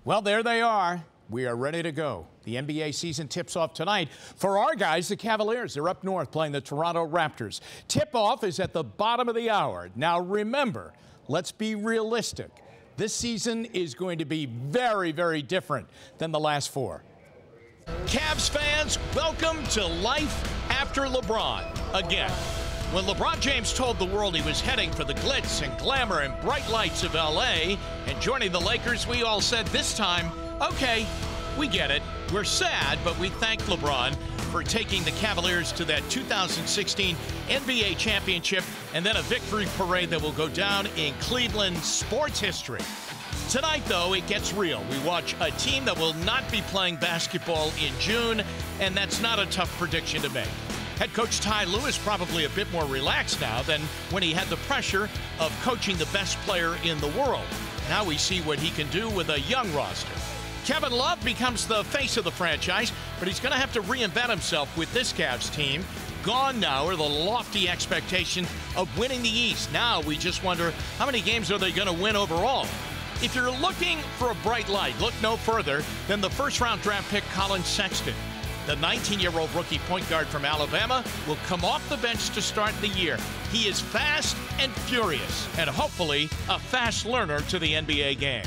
Well, there they are. We are ready to go. The NBA season tips off tonight. For our guys, the Cavaliers, they're up north playing the Toronto Raptors. Tip-off is at the bottom of the hour. Now, remember, let's be realistic. This season is going to be very, very different than the last four. Cavs fans, welcome to life after LeBron again. When LeBron James told the world he was heading for the glitz and glamour and bright lights of L.A. and joining the Lakers, we all said this time, okay, we get it. We're sad, but we thank LeBron for taking the Cavaliers to that 2016 NBA championship and then a victory parade that will go down in Cleveland sports history. Tonight, though, it gets real. We watch a team that will not be playing basketball in June, and that's not a tough prediction to make. Head coach Ty Lue is probably a bit more relaxed now than when he had the pressure of coaching the best player in the world. Now we see what he can do with a young roster. Kevin Love becomes the face of the franchise, but he's going to have to reinvent himself with this Cavs team. Gone now are the lofty expectation of winning the East. Now we just wonder, how many games are they going to win overall? If you're looking for a bright light, look no further than the first-round draft pick Colin Sexton. The 19-year-old rookie point guard from Alabama will come off the bench to start the year. He is fast and furious, and hopefully a fast learner to the NBA game.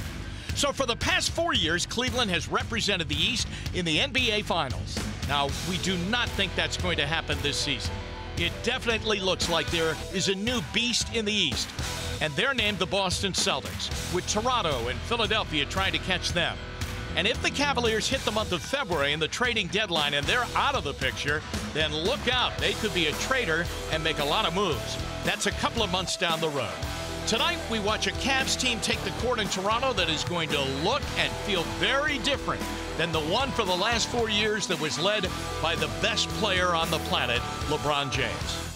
So for the past 4 years, Cleveland has represented the East in the NBA Finals. Now, we do not think that's going to happen this season. It definitely looks like there is a new beast in the East, and they're named the Boston Celtics, with Toronto and Philadelphia trying to catch them. And if the Cavaliers hit the month of February in the trading deadline and they're out of the picture, then look out. They could be a trader and make a lot of moves. That's a couple of months down the road. Tonight, we watch a Cavs team take the court in Toronto that is going to look and feel very different than the one for the last 4 years that was led by the best player on the planet, LeBron James.